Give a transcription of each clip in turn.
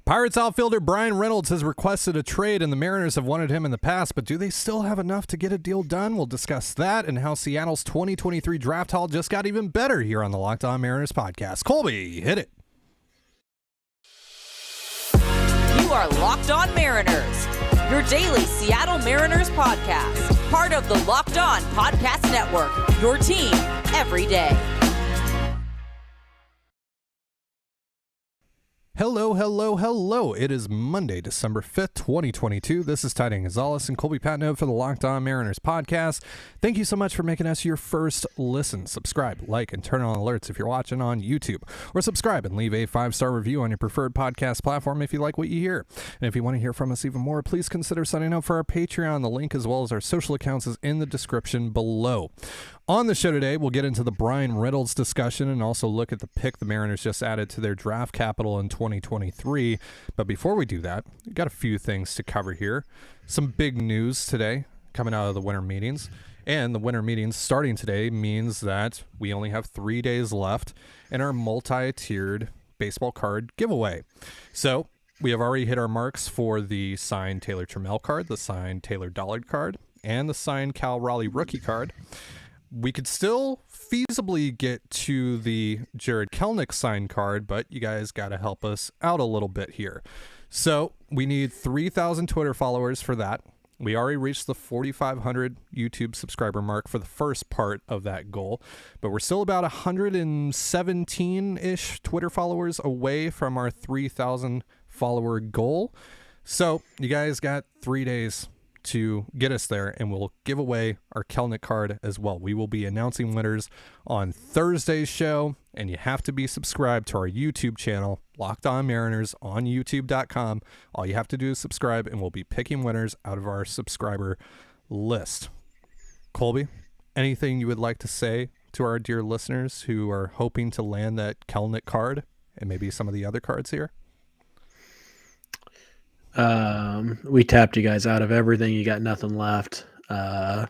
Pirates outfielder Bryan Reynolds has requested a trade, and the Mariners have wanted him in the past, but do they still have enough to get a deal done? We'll discuss that and how Seattle's 2023 draft haul just got even better here on the Locked On Mariners podcast. Colby, hit it. You are Locked On Mariners, your daily Seattle Mariners podcast, part of the Locked On Podcast Network, your team every day. Hello. It is Monday, December 5th, 2022. This is Ty Gonzalez and Colby Patno for the Locked On Mariners podcast. Thank you so much for making us your first listen. Subscribe, like, and turn on alerts if you're watching on YouTube. Or subscribe and leave a 5-star review on your preferred podcast platform if you like what you hear. And if you want to hear from us even more, please consider signing up for our Patreon. The link as well as our social accounts is in the description below. On the show today, we'll get into the Bryan Reynolds discussion and also look at the pick the Mariners just added to their draft capital in 2023. But before we do that, we've got a few things to cover here. Some big news today coming out of the winter meetings. And the winter meetings starting today means that we only have 3 days left in our multi-tiered baseball card giveaway. So we have already hit our marks for the signed Taylor Trammell card, the signed Taylor Dollard card, and the signed Cal Raleigh rookie card. We could still feasibly get to the Jared Kelenic signed card, but you guys got to help us out a little bit here. So we need 3,000 Twitter followers for that. We already reached the 4,500 YouTube subscriber mark for the first part of that goal, but we're still about 117-ish Twitter followers away from our 3,000 follower goal. So you guys got 3 days to get us there, and we'll give away our Kelenic card as well. We will be announcing winners on Thursday's show, and you have to be subscribed to our YouTube channel, Locked On Mariners, on youtube.com. All you have to do is subscribe, and we'll be picking winners out of our subscriber list. Colby, anything you would like to say to our dear listeners who are hoping to land that Kelenic card and maybe some of the other cards here? We tapped you guys out of everything. You got nothing left. I'm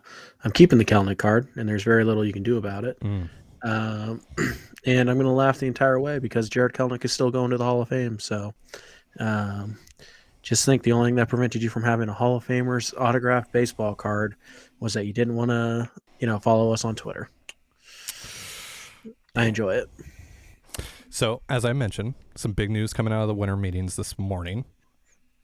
keeping the Kelenic card, and there's very little you can do about it. And I'm going to laugh the entire way because Jared Kelenic is still going to the Hall of Fame. So just think the only thing that prevented you from having a Hall of Famer's autographed baseball card was that you didn't want to, follow us on Twitter. I enjoy it. So, as I mentioned, some big news coming out of the winter meetings this morning.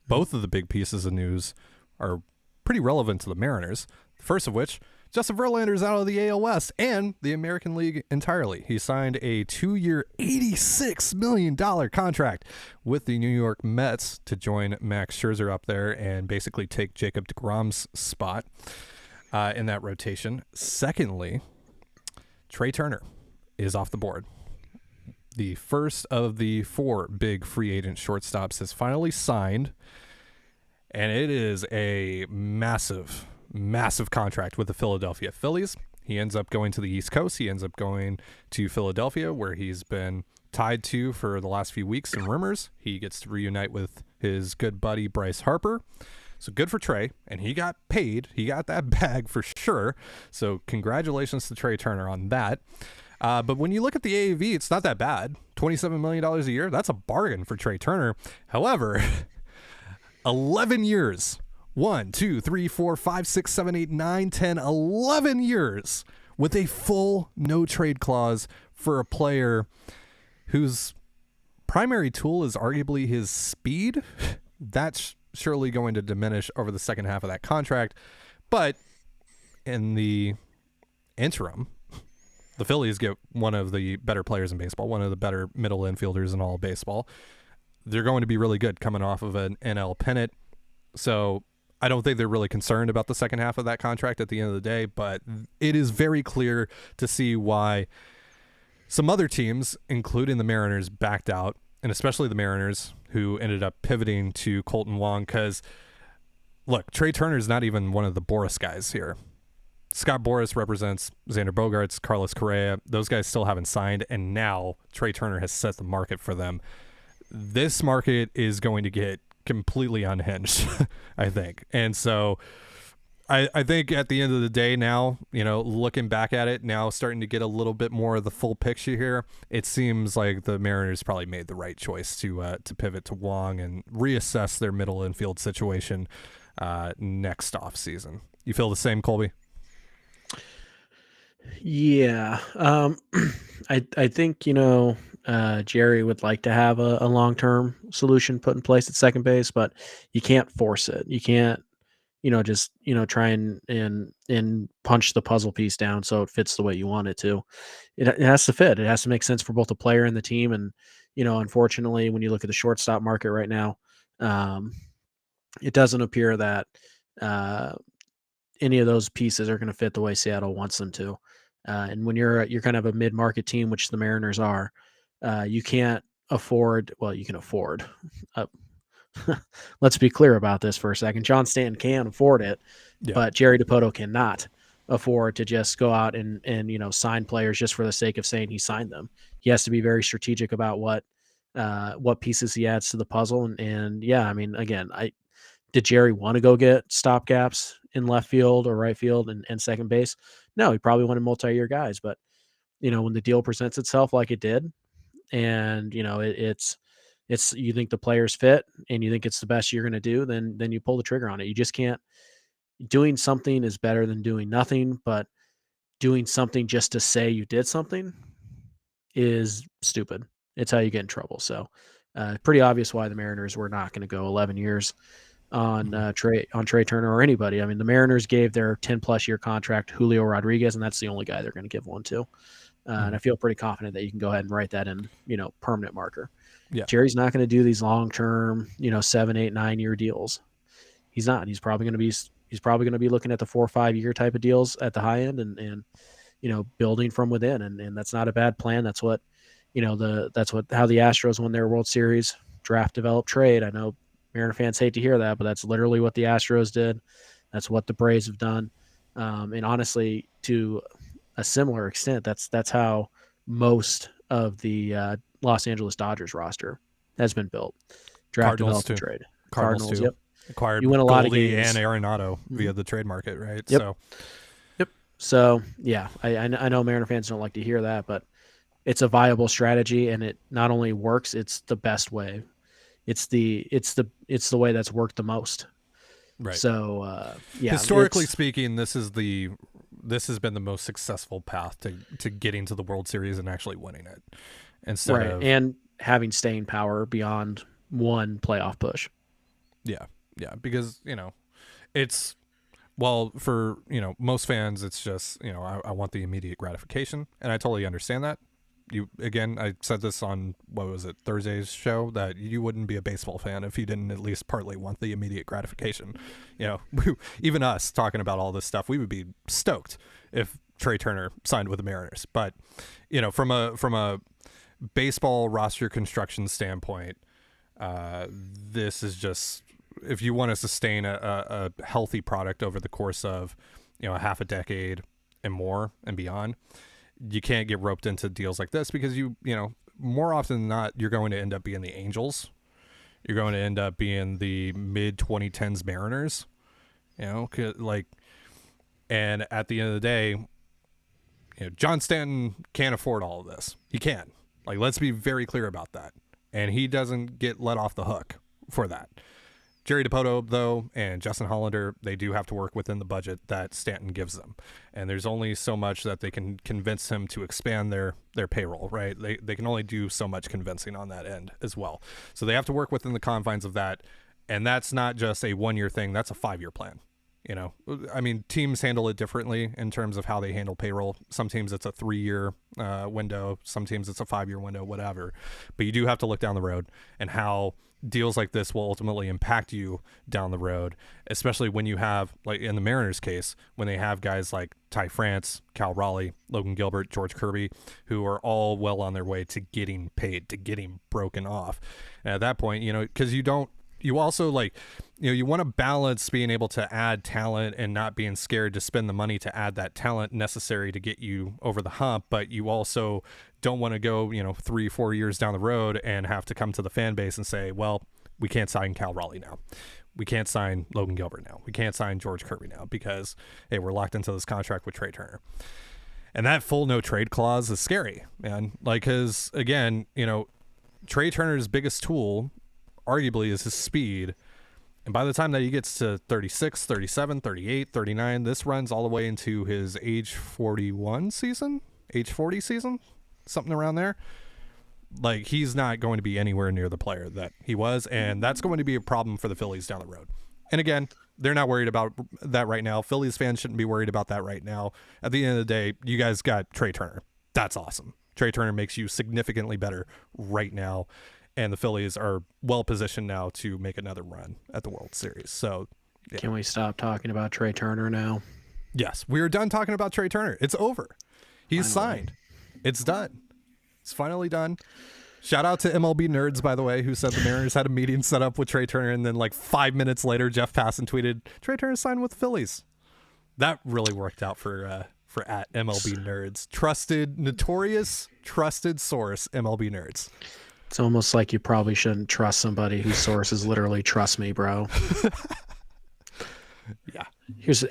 Both of the big pieces of news are pretty relevant to the Mariners. The first of which, Justin Verlander's out of the AL West and the American League entirely. He signed a 2-year, $86 million contract with the New York Mets to join Max Scherzer up there and basically take Jacob deGrom's spot in that rotation. Secondly, Trea Turner is off the board. The first of the 4 big free agent shortstops has finally signed, and it is a massive contract with the Philadelphia Phillies. He ends up going to the East Coast. He ends up going to Philadelphia, where he's been tied to for the last few weeks in rumors. He gets to reunite with his good buddy Bryce Harper. So good for Trea, and he got paid. He got that bag for sure. So congratulations to Trea Turner on that. But when you look at the AAV, it's not that bad. $27 million a year, that's a bargain for Trea Turner. However, 11 years, 1, 2, 3, 4, 5, 6, 7, 8, 9, 10, 11 years with a full no-trade clause for a player whose primary tool is arguably his speed. That's surely going to diminish over the second half of that contract. But in the interim, the Phillies get one of the better players in baseball, one of the better middle infielders in all of baseball. They're going to be really good coming off of an NL pennant. So I don't think they're really concerned about the second half of that contract at the end of the day, but it is very clear to see why some other teams, including the Mariners, backed out, and especially the Mariners, who ended up pivoting to Colton Wong because, look, Trea Turner is not even one of the Boris guys here. Scott Boras represents Xander Bogaerts, Carlos Correa. Those guys still haven't signed, and now Trea Turner has set the market for them. This market is going to get completely unhinged, I think. And so I think at the end of the day now, looking back at it now, starting to get a little bit more of the full picture here, it seems like the Mariners probably made the right choice to pivot to Wong and reassess their middle infield situation next off season. You feel the same, Colby? Yeah. I think, Jerry would like to have a long-term solution put in place at second base, but you can't force it. You can't, just, try and punch the puzzle piece down so it fits the way you want it to. It has to fit. It has to make sense for both the player and the team. And, unfortunately, when you look at the shortstop market right now, it doesn't appear that any of those pieces are going to fit the way Seattle wants them to. And when you're kind of a mid-market team, which the Mariners are, you can't afford. Well, you can afford. Let's be clear about this for a second. John Stanton can afford it, but Jerry Dipoto cannot afford to just go out and sign players just for the sake of saying he signed them. He has to be very strategic about what pieces he adds to the puzzle. And yeah, I mean, again, did Jerry want to go get stopgaps in left field or right field and second base? No, he probably wanted multi-year guys. But when the deal presents itself like it did, and it's you think the players fit and you think it's the best you're going to do, then you pull the trigger on it. You just can't. Doing something is better than doing nothing, but doing something just to say you did something is stupid. It's how you get in trouble. So, pretty obvious why the Mariners were not going to go 11 years on Trea Turner or anybody. I mean, the Mariners gave their 10+ year contract to Julio Rodriguez, and that's the only guy they're going to give one to. And I feel pretty confident that you can go ahead and write that in, permanent marker. Yeah. Jerry's not going to do these long-term, 7, 8, 9-year deals. He's not. He's probably going to be looking at the 4 or 5 year type of deals at the high end and building from within. And that's not a bad plan. That's what, how the Astros won their World Series, draft, develop, trade. I know Mariner fans hate to hear that, but that's literally what the Astros did. That's what the Braves have done. And honestly, to a similar extent, that's how most of the Los Angeles Dodgers roster has been built. Draft, Cardinals develop, too. trade. Cardinals too. Yep. Acquired You win a lot of Goldie games. and Arenado via the trade market, right? Yep. So yeah, I know Mariner fans don't like to hear that, but it's a viable strategy, and it not only works, it's the best way. It's the way that's worked the most. Right. So yeah. Historically speaking, this has been the most successful path to getting to the World Series and actually winning it, instead of and having staying power beyond one playoff push. Yeah, because it's for most fans, it's just I want the immediate gratification, and I totally understand that. I said this on Thursday's show, that you wouldn't be a baseball fan if you didn't at least partly want the immediate gratification. Even us talking about all this stuff, we would be stoked if Trea Turner signed with the Mariners. But from a baseball roster construction standpoint, this is just, if you want to sustain a healthy product over the course of a half a decade and more and beyond, you can't get roped into deals like this, because more often than not, you're going to end up being the Angels. You're going to end up being the mid 2010s Mariners, and at the end of the day, John Stanton can't afford all of this. He can. Let's be very clear about that. And he doesn't get let off the hook for that. Jerry Dipoto, though, and Justin Hollander, they do have to work within the budget that Stanton gives them. And there's only so much that they can convince him to expand their payroll, right? They can only do so much convincing on that end as well. So they have to work within the confines of that. And that's not just a 1-year thing. That's a 5-year plan. Teams handle it differently in terms of how they handle payroll. Some teams it's a 3-year window. Some teams it's a 5-year window, whatever. But you do have to look down the road and how deals like this will ultimately impact you down the road, especially when you have, like in the Mariners case, when they have guys like Ty France, Cal Raleigh, Logan Gilbert, George Kirby, who are all well on their way to getting paid, to getting broken off. And at that point, because you also you want to balance being able to add talent and not being scared to spend the money to add that talent necessary to get you over the hump, but you also don't want to go 3-4 years down the road and have to come to the fan base and say, well, we can't sign Cal Raleigh now. we can't sign Logan Gilbert now. We can't sign George Kirby now because, hey, we're locked into this contract with Trea Turner. And that full no trade clause is scary, man. Like, because, again, Trea Turner's biggest tool, arguably, is his speed. And by the time that he gets to 36, 37, 38, 39, this runs all the way into his age 41 season, age 40 season, something around there. Like, he's not going to be anywhere near the player that he was, and that's going to be a problem for the Phillies down the road. And again, they're not worried about that right now. Phillies fans shouldn't be worried about that right now. At the end of the day, you guys got Trea Turner. That's awesome. Trea Turner makes you significantly better right now, and the Phillies are well positioned now to make another run at the World Series. So, yeah. Can we stop talking about Trea Turner now? Yes, we are done talking about Trea Turner. It's over. He's signed. It's done. It's finally done. Shout out to MLB Nerds, by the way, who said the Mariners had a meeting set up with Trea Turner, and then like 5 minutes later, Jeff Passan tweeted, Trea Turner signed with the Phillies. That really worked out for at MLB Nerds. Notorious trusted source, MLB Nerds. It's almost like you probably shouldn't trust somebody whose source is literally trust me, bro. Yeah.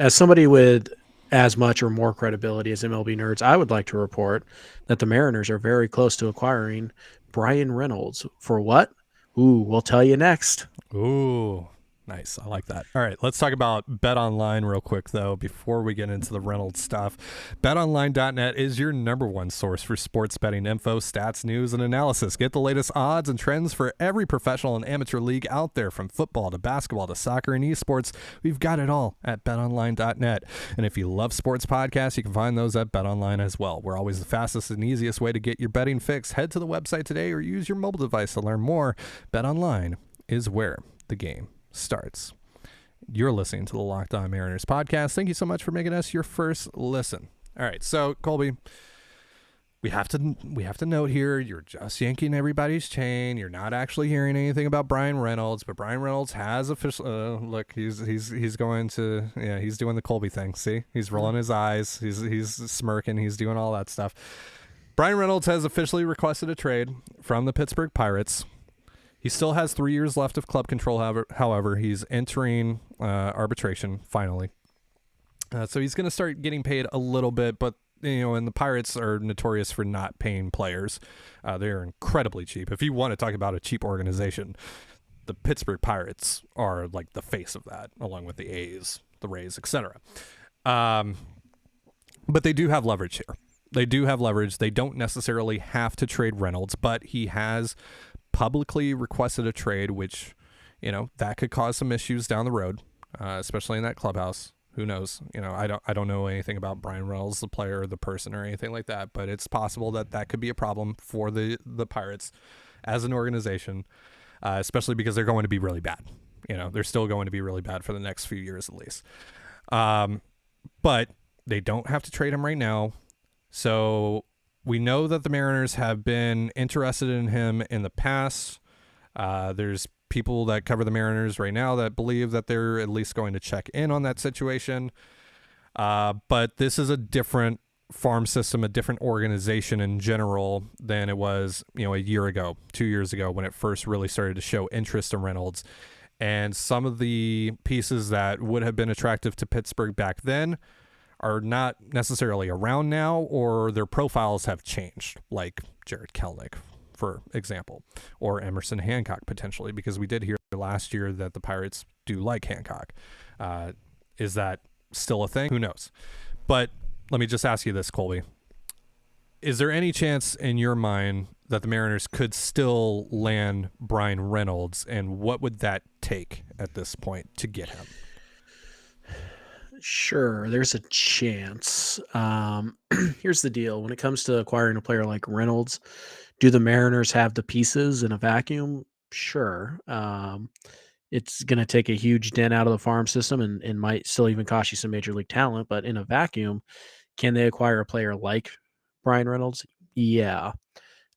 As somebody with as much or more credibility as MLB Nerds, I would like to report that the Mariners are very close to acquiring Bryan Reynolds. For what? Ooh, we'll tell you next. Ooh, nice. I like that. All right, let's talk about BetOnline real quick, though, before we get into the Reynolds stuff. BetOnline.net is your #1 source for sports betting info, stats, news, and analysis. Get the latest odds and trends for every professional and amateur league out there, from football to basketball to soccer and esports. We've got it all at BetOnline.net. And if you love sports podcasts, you can find those at BetOnline as well. We're always the fastest and easiest way to get your betting fix. Head to the website today or use your mobile device to learn more. BetOnline is where the game starts. You're listening to the Locked On Mariners podcast. Thank you so much for making us your first listen. All right, so Colby, we have to note here, you're just yanking everybody's chain. You're not actually hearing anything about Bryan Reynolds, but Bryan Reynolds has official. Look, he's going to, yeah, he's doing the Colby thing. See, he's rolling his eyes. He's smirking. He's doing all that stuff. Bryan Reynolds has officially requested a trade from the Pittsburgh Pirates. He still has 3 years left of club control. However, he's entering arbitration finally. So he's going to start getting paid a little bit, but and the Pirates are notorious for not paying players. They're incredibly cheap. If you want to talk about a cheap organization, the Pittsburgh Pirates are like the face of that, along with the A's, the Rays, etc. But they do have leverage here. They do have leverage. They don't necessarily have to trade Reynolds, but he has publicly requested a trade, which, that could cause some issues down the road, especially in that clubhouse. Who knows? I don't know anything about Bryan Reynolds, the player, or the person, or anything like that, but it's possible that could be a problem for the Pirates as an organization, especially because they're going to be really bad. They're still going to be really bad for the next few years at least. But they don't have to trade him right now. So we know that the Mariners have been interested in him in the past. There's people that cover the Mariners right now that believe that they're at least going to check in on that situation. But this is a different farm system, a different organization in general than it was, a year ago, 2 years ago, when it first really started to show interest in Reynolds. And some of the pieces that would have been attractive to Pittsburgh back then are not necessarily around now, or their profiles have changed, like Jared Kelenic, for example, or Emerson Hancock potentially, because we did hear last year that the Pirates do like Hancock. Is that still a thing? Who knows? But let me just ask you this, Colby. Is there any chance in your mind that the Mariners could still land Bryan Reynolds, and what would that take at this point to get him? Sure, there's a chance. Here's the deal. When it comes to acquiring a player like Reynolds, do the Mariners have the pieces in a vacuum? Sure. It's going to take a huge dent out of the farm system and might still even cost you some major league talent. But in a vacuum, can they acquire a player like Bryan Reynolds? Yeah.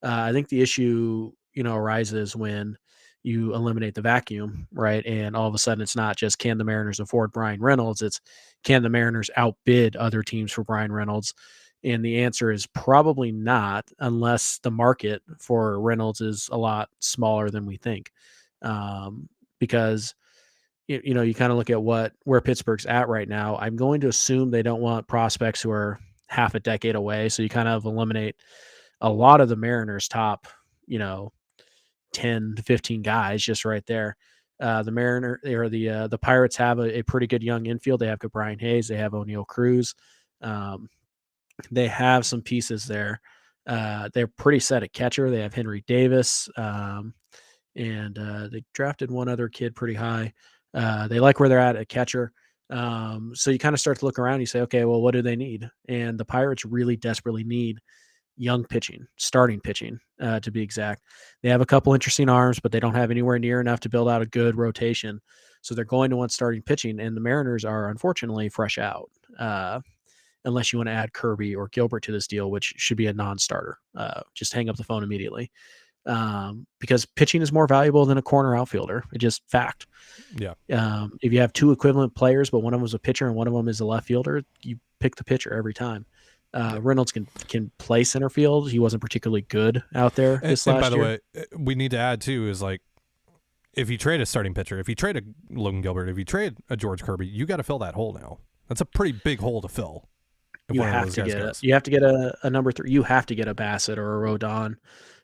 I think the issue, arises when you eliminate the vacuum, right? And all of a sudden, it's not just can the Mariners afford Bryan Reynolds? It's can the Mariners outbid other teams for Bryan Reynolds? And the answer is probably not, unless the market for Reynolds is a lot smaller than we think. Because, you kind of look at where Pittsburgh's at right now. I'm going to assume they don't want prospects who are half a decade away. So you kind of eliminate a lot of the Mariners' top, 10 to 15 guys just right there. The Pirates have a pretty good young infield. They have good Brian Hayes. They have O'Neal Cruz. They have some pieces there. They're pretty set at catcher. They have Henry Davis, and they drafted one other kid pretty high. They like where they're at catcher. So you kind of start to look around. You say, okay, well, what do they need? And the Pirates really desperately need young pitching, starting pitching, to be exact. They have a couple interesting arms, but they don't have anywhere near enough to build out a good rotation. So they're going to want starting pitching, and the Mariners are unfortunately fresh out. Unless you want to add Kirby or Gilbert to this deal, which should be a non-starter. Just hang up the phone immediately. Because pitching is more valuable than a corner outfielder. It's just fact. Yeah. If you have two equivalent players, but one of them is a pitcher and one of them is a left fielder, you pick the pitcher every time. Reynolds can play center field. He wasn't particularly good out there this last year. And by the way, we need to add too is like, if you trade a starting pitcher, if you trade a Logan Gilbert, if you trade a George Kirby, you got to fill that hole now. That's a pretty big hole to fill. You have to get a number 3. You have to get a Bassett or a Rodon.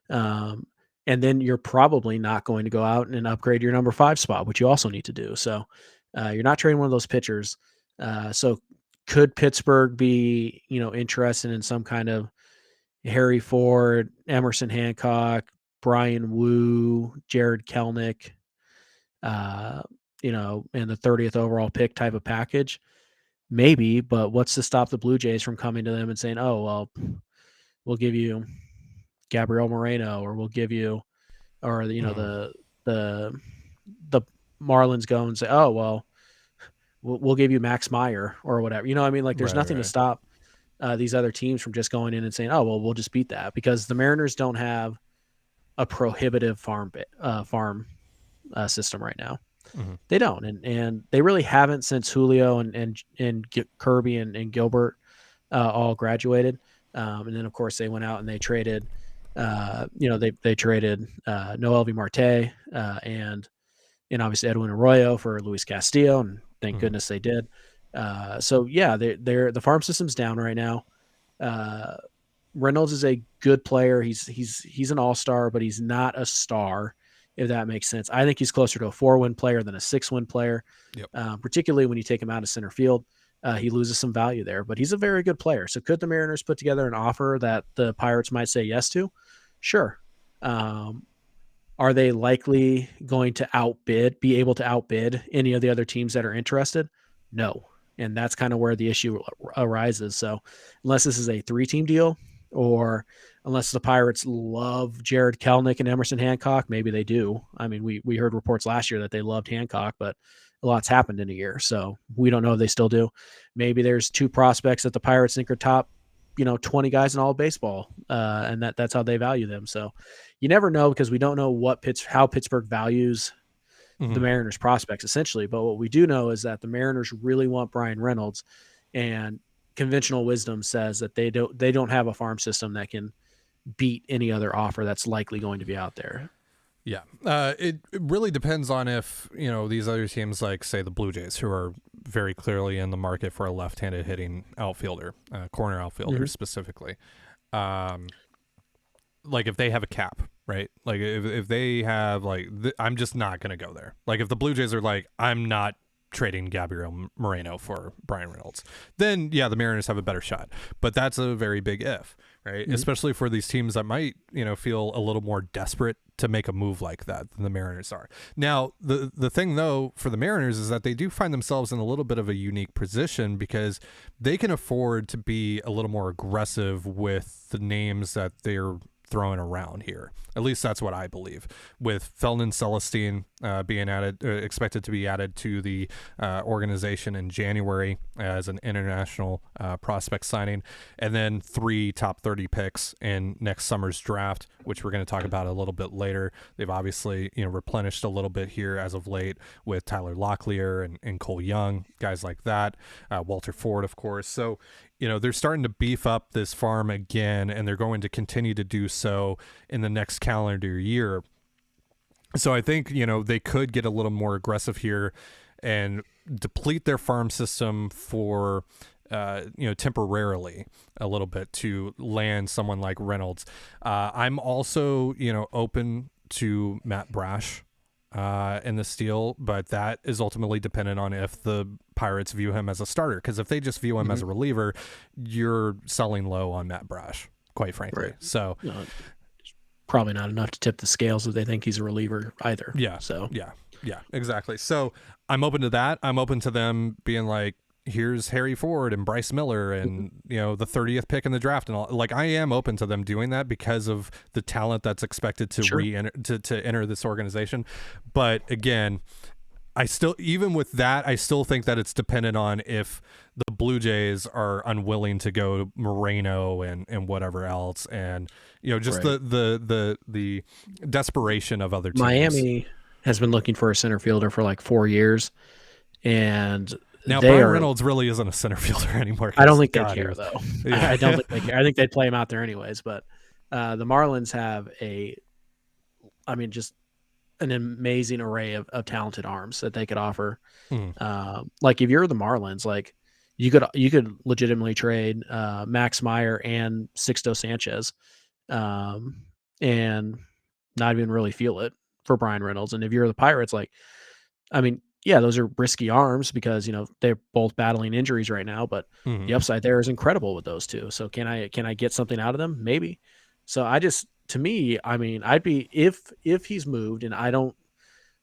And then you're probably not going to go out and upgrade your number 5 spot, which you also need to do. So you're not trading one of those pitchers. So could Pittsburgh be, interested in some kind of Harry Ford, Emerson Hancock, Brian Wu, Jared Kelnick, and the 30th overall pick type of package? Maybe, but what's to stop the Blue Jays from coming to them and saying, oh, well, we'll give you Gabriel Moreno, or we'll give you, or the Marlins go and say, oh, well, we'll give you Max Meyer or whatever. There's nothing to stop these other teams from just going in and saying, oh, well, we'll just beat that, because the Mariners don't have a prohibitive farm system right now. Mm-hmm. They don't, and they really haven't since Julio and Kirby and Gilbert all graduated. And then of course they went out and they traded, they traded Noelvi Marte and obviously Edwin Arroyo for Luis Castillo, and thank goodness they did. The farm system's down right now. Reynolds is a good player. He's an all-star, but he's not a star, if that makes sense. I think he's closer to a 4-win player than a 6-win player. Yep. Particularly when you take him out of center field, he loses some value there, but he's a very good player. So could the Mariners put together an offer that the Pirates might say yes to? Sure. Are they likely going to be able to outbid any of the other teams that are interested? No. And that's kind of where the issue arises. So unless this is a 3-team deal, or unless the Pirates love Jared Kelnick and Emerson Hancock, maybe they do. I mean, we heard reports last year that they loved Hancock, but a lot's happened in a year, so we don't know if they still do. Maybe there's 2 prospects that the Pirates think are top, 20 guys in all of baseball, and that's how they value them. So you never know, because we don't know how Pittsburgh values the Mariners prospects essentially. But what we do know is that the Mariners really want Bryan Reynolds, and conventional wisdom says that they don't have a farm system that can beat any other offer that's likely going to be out there. Yeah. It really depends on if, these other teams, like say the Blue Jays, who are very clearly in the market for a left-handed hitting outfielder, corner outfielder specifically. Like if they have a cap, right? Like if they have I'm just not going to go there. Like if the Blue Jays are like, I'm not trading Gabriel Moreno for Bryan Reynolds, then yeah, the Mariners have a better shot. But that's a very big if, right? Especially for these teams that might, feel a little more desperate to make a move like that than the Mariners are. Now, the thing though for the Mariners is that they do find themselves in a little bit of a unique position, because they can afford to be a little more aggressive with the names that they're throwing around here. At least that's what I believe. With Felton Celestine being expected to be added to the organization in January as an international prospect signing, and then 3 top 30 picks in next summer's draft, which we're going to talk about a little bit later. They've obviously replenished a little bit here as of late with Tyler Locklear and Cole Young, guys like that. Walter Ford, of course. So they're starting to beef up this farm again, and they're going to continue to do so in the next calendar year. So I think, they could get a little more aggressive here and deplete their farm system for temporarily a little bit to land someone like Reynolds. I'm also open to Matt Brash in the steal, but that is ultimately dependent on if the Pirates view him as a starter, because if they just view him as a reliever, you're selling low on Matt Brash, quite frankly. Right. So probably not enough to tip the scales if they think he's a reliever either. Yeah. So yeah, exactly. So I'm open to that. I'm open to them being like, here's Harry Ford and Bryce Miller and the 30th pick in the draft and all. Like, I am open to them doing that because of the talent that's expected to to enter this organization. But again, I still think that it's dependent on if the Blue Jays are unwilling to go Moreno and whatever else, and just the desperation of other teams. Miami has been looking for a center fielder for like 4 years, and now Bryan Reynolds really isn't a center fielder anymore. I don't think they care though. Yeah. I don't think they care. I think they'd play him out there anyways. But the Marlins have just an amazing array of talented arms that they could offer. Like if you're the Marlins, like you could legitimately trade Max Meyer and Sixto Sanchez, and not even really feel it for Bryan Reynolds. And if you're the Pirates, those are risky arms because they're both battling injuries right now, but the upside there is incredible with those two. So can I get something out of them? Maybe. So I'd be if he's moved, and I don't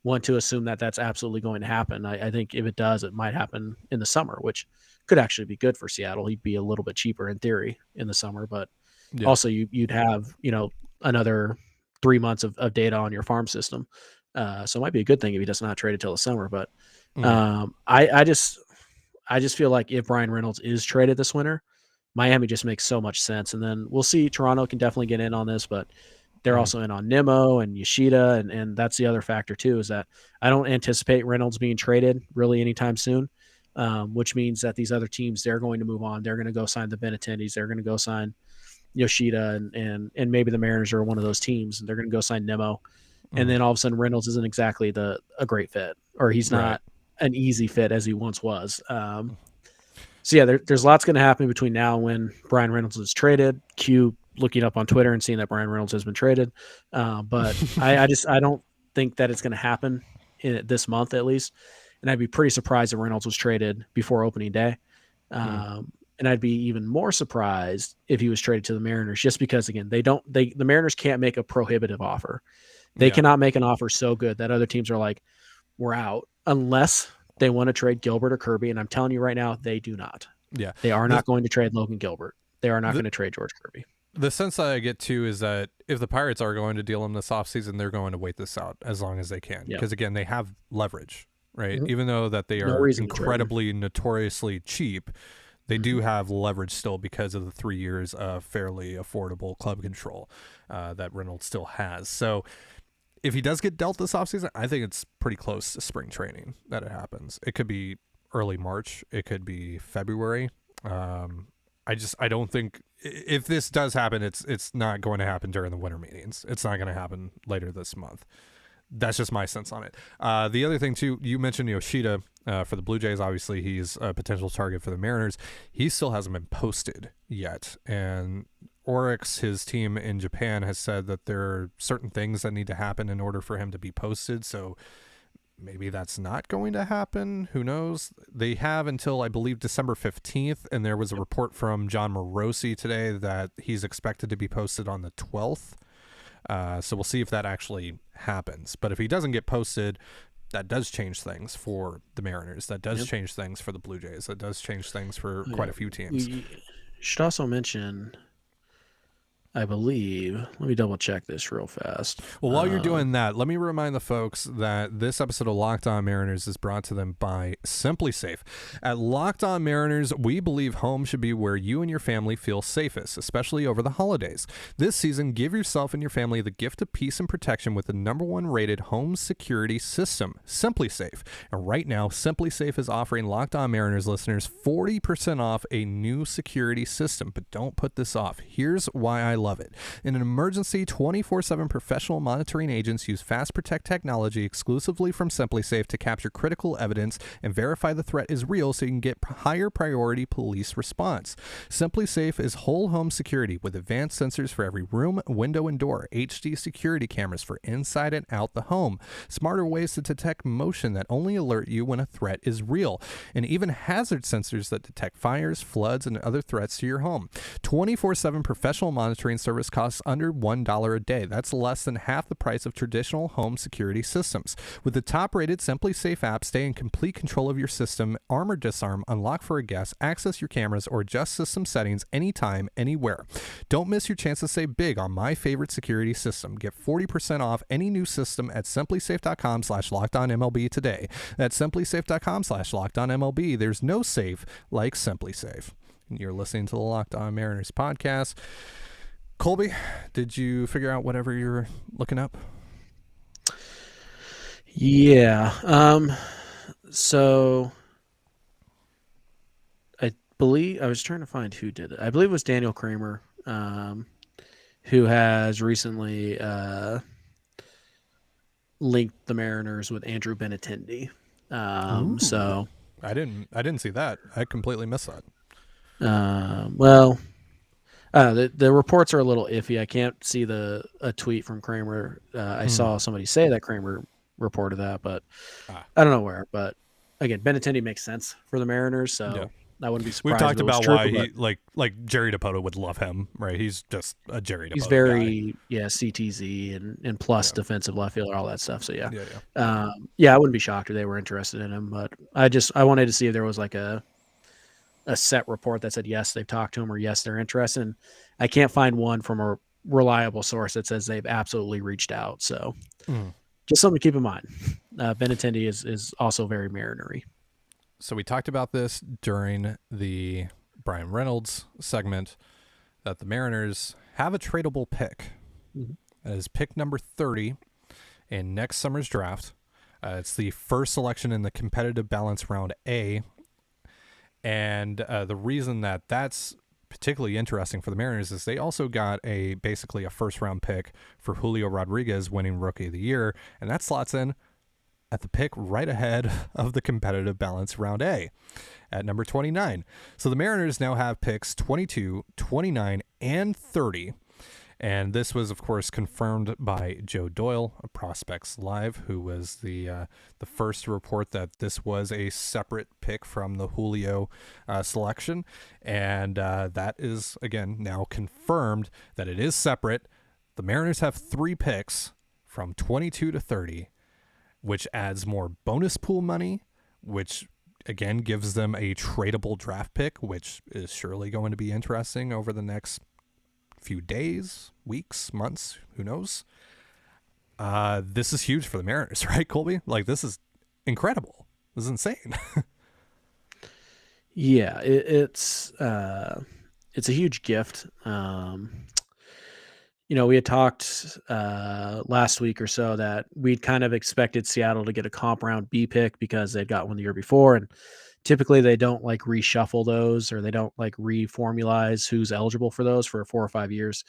want to assume that that's absolutely going to happen. I think if it does, it might happen in the summer, which could actually be good for Seattle. He'd be a little bit cheaper in theory in the summer, but also you'd have another 3 months of data on your farm system. So it might be a good thing if he does not trade it till the summer. But I just feel like if Bryan Reynolds is traded this winter, Miami just makes so much sense. And then we'll see. Toronto can definitely get in on this, but they're also in on Nimmo and Yoshida. And that's the other factor too, is that I don't anticipate Reynolds being traded really anytime soon, which means that these other teams, they're going to move on. They're going to go sign the Benintendis. They're going to go sign Yoshida, and maybe the Mariners are one of those teams, and they're going to go sign Nimmo. And then all of a sudden Reynolds isn't exactly a great fit, or he's not an easy fit as he once was. There's lots going to happen between now and when Bryan Reynolds is traded. Q looking up on Twitter and seeing that Bryan Reynolds has been traded. But I don't think that it's going to happen this month at least. And I'd be pretty surprised if Reynolds was traded before opening day. And I'd be even more surprised if he was traded to the Mariners, just because again, the Mariners can't make a prohibitive offer. They cannot make an offer so good that other teams are like, we're out, unless they want to trade Gilbert or Kirby. And I'm telling you right now, they do not. Yeah. They are not going to trade Logan Gilbert. They are not going to trade George Kirby. The sense that I get too is that if the Pirates are going to deal him this offseason, they're going to wait this out as long as they can. Because again, they have leverage, right? Even though that they are incredibly notoriously cheap, they do have leverage still because of the 3 years of fairly affordable club control that Reynolds still has. So if he does get dealt this offseason, I think it's pretty close to spring training that it happens. It could be early March. It could be February. I don't think if this does happen, it's not going to happen during the winter meetings. It's not going to happen later this month. That's just my sense on it. The other thing too, you mentioned Yoshida for the Blue Jays. Obviously, he's a potential target for the Mariners. He still hasn't been posted yet, and Oryx, his team in Japan, has said that there are certain things that need to happen in order for him to be posted. So maybe that's not going to happen. Who knows? They have until, I believe, December 15th. And there was a report from John Morosi today that he's expected to be posted on the 12th. So we'll see if that actually happens. But if he doesn't get posted, that does change things for the Mariners. That does change things for the Blue Jays. That does change things for quite a few teams. We should also mention, I believe, let me double check this real fast. Well, while you're doing that, let me remind the folks that this episode of Locked On Mariners is brought to them by SimpliSafe. At Locked On Mariners, we believe home should be where you and your family feel safest, especially over the holidays. This season, give yourself and your family the gift of peace and protection with the #1 rated home security system, SimpliSafe. And right now, SimpliSafe is offering Locked On Mariners listeners 40% off a new security system. But don't put this off. Here's why I love it. In an emergency, 24/7 professional monitoring agents use Fast Protect technology exclusively from SimpliSafe to capture critical evidence and verify the threat is real so you can get higher priority police response. SimpliSafe is whole home security with advanced sensors for every room, window, and door, HD security cameras for inside and out the home, smarter ways to detect motion that only alert you when a threat is real, and even hazard sensors that detect fires, floods, and other threats to your home. 24/7 professional monitoring service costs under $1 a day. That's less than half the price of traditional home security systems. With the top-rated SimpliSafe app, stay in complete control of your system, arm or disarm, unlock for a guest, access your cameras, or adjust system settings anytime, anywhere. Don't miss your chance to save big on my favorite security system. Get 40% off any new system at SimpliSafe.com/LockedOnMLB today. That's SimpliSafe.com/LockedOnMLB. There's no safe like SimpliSafe. You're listening to the Locked On Mariners podcast. Colby, did you figure out whatever you're looking up? Yeah. So I believe I was trying to find who did it. I believe it was Daniel Kramer, who has recently linked the Mariners with Andrew Benintendi. So I didn't see that. I completely missed that. The reports are a little iffy. I can't see a tweet from Kramer. I saw somebody say that Kramer reported that, but I don't know where. But again, Benintendi makes sense for the Mariners, so I wouldn't be surprised. We've talked if it was about true, why he like Jerry DiPoto would love him, right? He's just a Jerry DiPoto. He's very CTZ and plus defensive left fielder, all that stuff. So I wouldn't be shocked if they were interested in him, but I wanted to see if there was like a set report that said yes, they've talked to him, or yes, they're interested. And I can't find one from a reliable source that says they've absolutely reached out. So just something to keep in mind. Benintendi is also very Marinery. So we talked about this during the Bryan Reynolds segment, that the Mariners have a tradable pick. That is pick number 30 in next summer's draft. It's the first selection in the competitive balance round A. And the reason that that's particularly interesting for the Mariners is they also got basically a first-round pick for Julio Rodriguez winning Rookie of the Year, and that slots in at the pick right ahead of the competitive balance round A at number 29. So the Mariners now have picks 22, 29, and 30. And this was, of course, confirmed by Joe Doyle of Prospects Live, who was the first to report that this was a separate pick from the Julio selection. And that is, again, now confirmed that it is separate. The Mariners have 3 picks from 22 to 30, which adds more bonus pool money, which, again, gives them a tradable draft pick, which is surely going to be interesting over the next few days, weeks, months, who knows. This is huge for the Mariners, right, Colby? Like, this is incredible. This is insane. Yeah, it's a huge gift. We had talked last week or so that we'd kind of expected Seattle to get a comp round B pick because they'd got one the year before, and typically they don't like reshuffle those, or they don't like reformulize who's eligible for those for 4 or 5 years.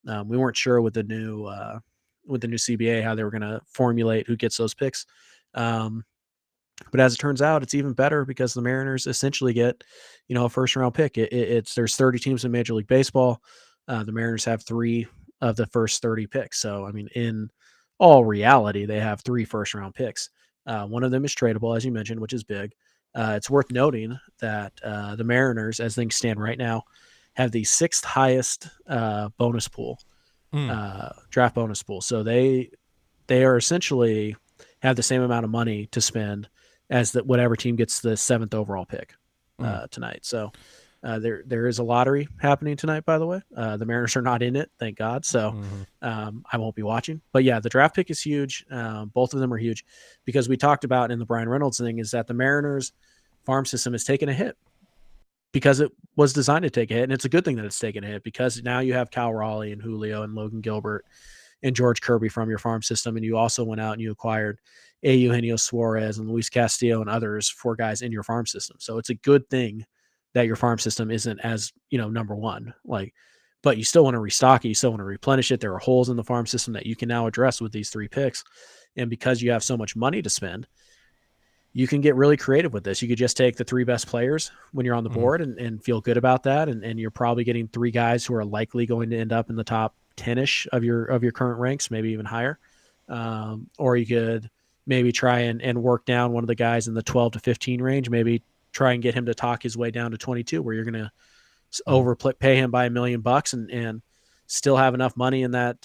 We weren't sure with the new CBA how they were going to formulate who gets those picks. But as it turns out, it's even better because the Mariners essentially get, a first round pick. There's 30 teams in Major League Baseball. The Mariners have 3 of the first 30 picks. So, I mean, in all reality, they have 3 first round picks. One of them is tradable, as you mentioned, which is big. It's worth noting that the Mariners, as things stand right now, have the 6th highest bonus pool, draft bonus pool. So they are essentially have the same amount of money to spend as whatever team gets the 7th overall pick tonight. So there is a lottery happening tonight, by the way. The Mariners are not in it, thank God. So I won't be watching. But yeah, the draft pick is huge. Both of them are huge because we talked about in the Bryan Reynolds thing is that the Mariners farm system has taken a hit because it was designed to take a hit. And it's a good thing that it's taken a hit because now you have Cal Raleigh and Julio and Logan Gilbert and George Kirby from your farm system. And you also went out and you acquired Eugenio Suarez and Luis Castillo and others, 4 guys in your farm system. So it's a good thing that your farm system isn't as, number one. Like but you still want to restock it. You still want to replenish it. There are holes in the farm system that you can now address with these 3 picks. And because you have so much money to spend, you can get really creative with this. You could just take the 3 best players when you're on the board and feel good about that. And you're probably getting 3 guys who are likely going to end up in the top 10-ish of your current ranks, maybe even higher. Or you could maybe try and work down one of the guys in the 12 to 15 range, maybe try and get him to talk his way down to 22, where you're going to pay him by $1 million and still have enough money in that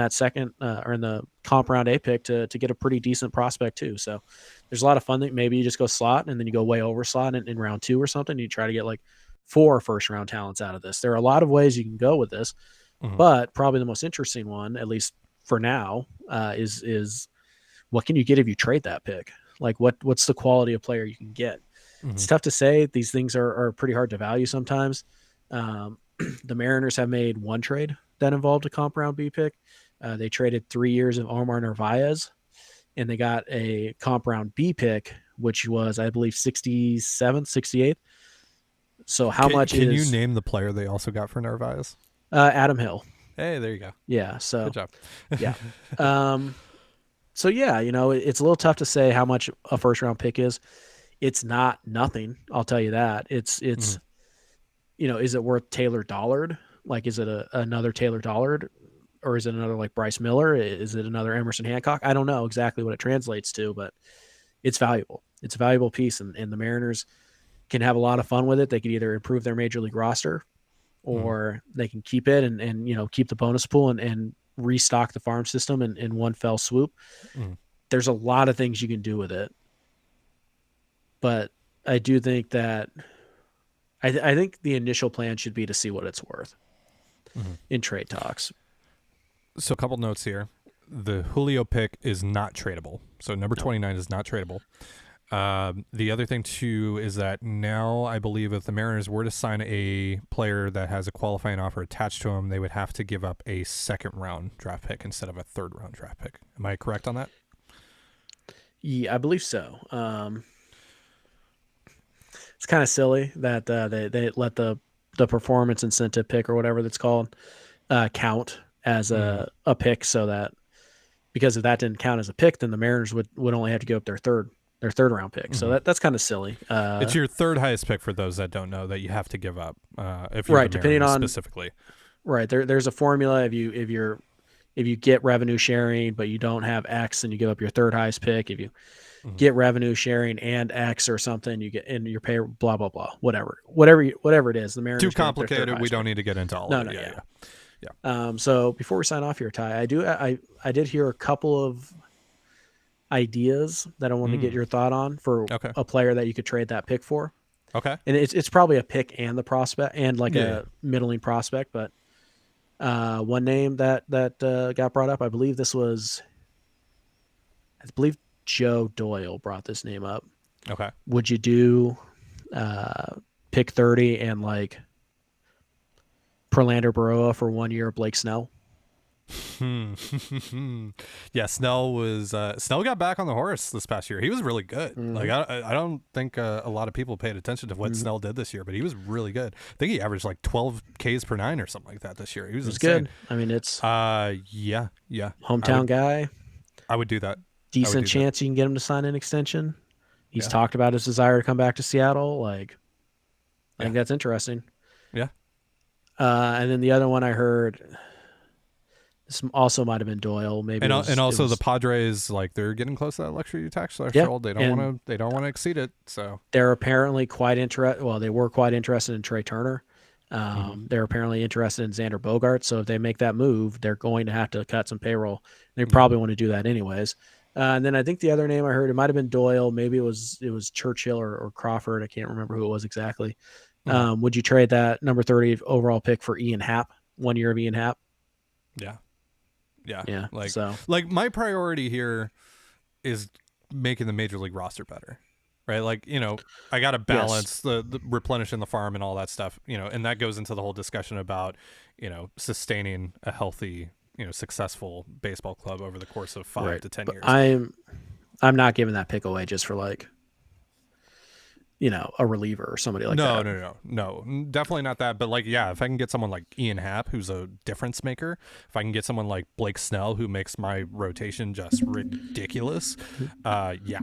second or in the comp round A pick to get a pretty decent prospect too. So there's a lot of fun that maybe you just go slot and then you go way over slot in round 2 or something. You try to get like 4 first round talents out of this. There are a lot of ways you can go with this, but probably the most interesting one, at least for now, is what can you get if you trade that pick? Like what's the quality of player you can get? It's tough to say. These things are pretty hard to value sometimes. The Mariners have made 1 trade that involved a comp round B pick. They traded 3 years of Omar Narvaez, and they got a comp round B pick, which was, I believe, 67th, 68th. So can you name the player they also got for Narvaez? Adam Hill. Hey, there you go. Yeah. So good job. yeah. So yeah, it's a little tough to say how much a first round pick is. It's not nothing. I'll tell you that. It's is it worth Taylor Dollard? Like, is it another Taylor Dollard, or is it another like Bryce Miller? Is it another Emerson Hancock? I don't know exactly what it translates to, but it's valuable. It's a valuable piece, and the Mariners can have a lot of fun with it. They can either improve their major league roster, or they can keep it and keep the bonus pool and restock the farm system in one fell swoop. There's a lot of things you can do with it, but I do think that I think the initial plan should be to see what it's worth in trade talks. So a couple notes here. The Julio pick is not tradable. So number 29 is not tradable. The other thing too is that now I believe if the Mariners were to sign a player that has a qualifying offer attached to him, they would have to give up a 2nd round draft pick instead of a 3rd round draft pick. Am I correct on that? Yeah, I believe so. It's kind of silly that they let the performance incentive pick or whatever that's called count as a pick, so that because if that didn't count as a pick, then the Mariners would only have to give up their third round pick. So that's kind of silly. It's your 3rd highest pick for those that don't know that you have to give up if you're right, depending on specifically. Right, there's a formula. If you get revenue sharing but you don't have X, and you give up your 3rd highest pick. If you get revenue sharing and X or something, you get in your pay, blah blah blah, whatever it is. The Mariners too complicated. We don't need to get into all of it. Yeah. So before we sign off here, Ty, I did hear a couple of ideas that I want to get your thought on for a player that you could trade that pick for. Okay. And it's probably a pick and the prospect and like a middling prospect, but one name that got brought up, I believe Joe Doyle brought this name up. Okay. Would you do pick 30 and like Prelander Baroa for 1 year of Blake Snell? Yeah, Snell got back on the horse this past year. He was really good. Like I don't think a lot of people paid attention to what Snell did this year, but he was really good. I think he averaged like 12 Ks per 9 or something like that this year. He was insane. Good. I mean, it's yeah. Hometown guy. I would do that. Decent chance you can get him to sign an extension. He's talked about his desire to come back to Seattle. Like, I think that's interesting. Yeah. And then the other one I heard, this also might have been Doyle. Maybe, and also the Padres, like they're getting close to that luxury tax threshold. They don't want to exceed it. So they're apparently quite interested. Well, they were quite interested in Trey Turner. They're apparently interested in Xander Bogaerts. So if they make that move, they're going to have to cut some payroll. They probably want to do that anyways. And then I think the other name I heard, it might have been Doyle. Maybe it was Churchill or Crawford. I can't remember who it was exactly. Would you trade that number 30 overall pick for Ian Happ, 1 year of Ian Happ? Yeah. Like my priority here is making the major league roster better, right? Like, I got to balance the replenishing the farm and all that stuff, and that goes into the whole discussion about, sustaining a healthy, successful baseball club over the course of 5 to 10 years. I'm not giving that pick away just for like a reliever or somebody like No, that. no, definitely not that. But like, yeah, if I can get someone like Ian Happ, who's a difference maker, if I can get someone like Blake Snell, who makes my rotation just ridiculous, yeah, doing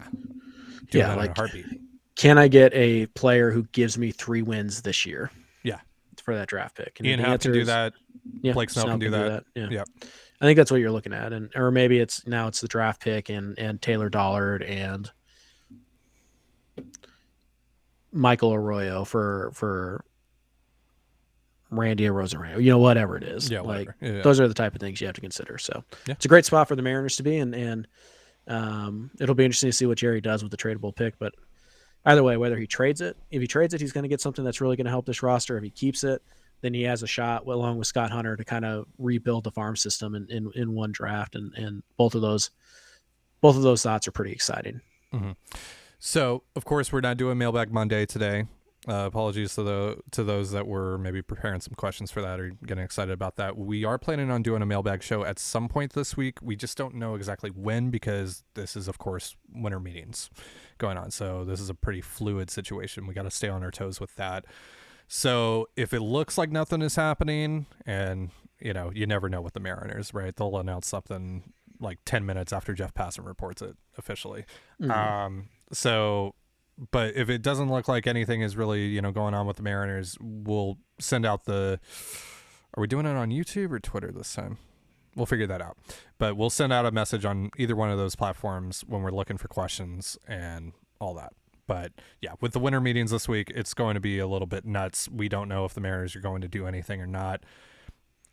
Yeah, that in a like, heartbeat. can I get a player who gives me 3 wins this year Yeah, for that draft pick? And Ian the Happ can answer do is that. yeah, Blake Snell Snell can do can do that. that. Yeah. Yeah, I think that's what you're looking at. Or maybe it's the draft pick and Taylor Dollard and Michael Arroyo for Randy Arozarena, whatever it is. yeah, Like, whatever. Yeah. those are the type of things you have to consider. So Yeah. it's a great spot for the Mariners to be in, and it'll be interesting to see what Jerry does with the tradable pick. But either way, whether he trades it, if he trades it, he's going to get something that's really going to help this roster. If he keeps it, then he has a shot along with Scott Hunter to kind of rebuild the farm system in one draft. And both of those thoughts are pretty exciting. Mm-hmm. So, of course, we're not doing Mailbag Monday today. Apologies to those that were maybe preparing some questions for that or getting excited about that. We are planning on doing a mailbag show at some point this week. We just don't know exactly when, because this is, of course, winter meetings going on. So this is a pretty fluid situation. We got to stay on our toes with that. So if it looks like nothing is happening, and you never know with the Mariners, right? They'll announce something like 10 minutes after Jeff Passan reports it officially. Mm-hmm. But if it doesn't look like anything is really, going on with the Mariners, we'll send out are we doing it on YouTube or Twitter this time? We'll figure that out. But we'll send out a message on either one of those platforms when we're looking for questions and all that. But yeah, with the winter meetings this week, it's going to be a little bit nuts. We don't know if the Mariners are going to do anything or not.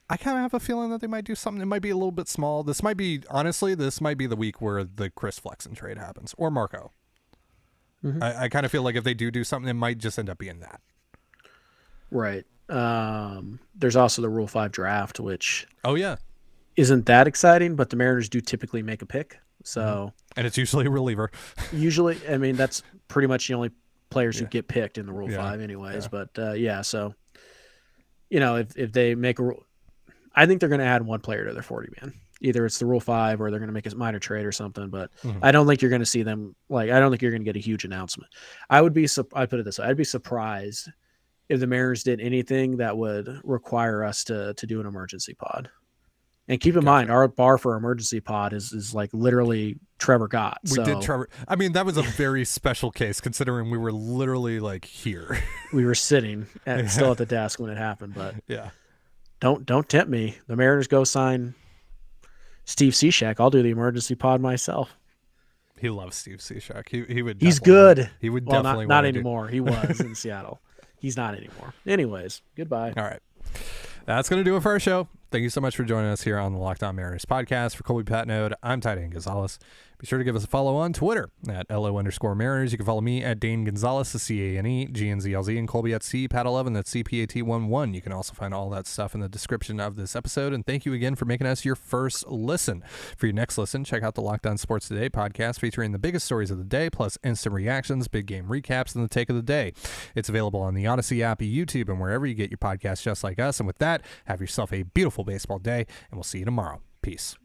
I kind of have a feeling that they might do something. It might be a little bit small. This might be the week where the Chris Flexen trade happens, or Marco. Mm-hmm. I kind of feel like if they do something, it might just end up being that. Right. There's also the Rule 5 draft, which isn't that exciting, but the Mariners do typically make a pick. So, and it's usually a reliever. Usually, I mean, that's pretty much the only players who get picked in the Rule 5 anyways. Yeah. But so, if they make a rule, I think they're going to add one player to their 40-man. Either it's the Rule 5 or they're going to make a minor trade or something. But I don't think you're going to see them. I don't think you're going to get a huge announcement. I put it this way. I'd be surprised if the Mariners did anything that would require us to do an emergency pod. And keep in mind, our bar for emergency pod is like literally Trevor Gott. We did Trevor. I mean, that was a very special case considering we were literally like here. We were sitting still at the desk when it happened. But yeah, don't tempt me. The Mariners go sign Steve Cishek. I'll do the emergency pod myself. He loves Steve Cishek. He would. He's good. He would definitely not anymore. He was in Seattle. He's not anymore. Anyways, goodbye. All right. That's going to do it for our show. Thank you so much for joining us here on the Locked On Mariners podcast. For Colby Patnode, I'm Titan Gonzalez. Be sure to give us a follow on Twitter at @LO_Mariners. You can follow me at Dane Gonzalez, CANEGNZLZ, and Colby at CPAT11, that's CPAT11. You can also find all that stuff in the description of this episode. And thank you again for making us your first listen. For your next listen, check out the Locked On Sports Today podcast featuring the biggest stories of the day, plus instant reactions, big game recaps, and the take of the day. It's available on the Odyssey app, YouTube, and wherever you get your podcasts just like us. And with that, have yourself a beautiful baseball day, and we'll see you tomorrow. Peace.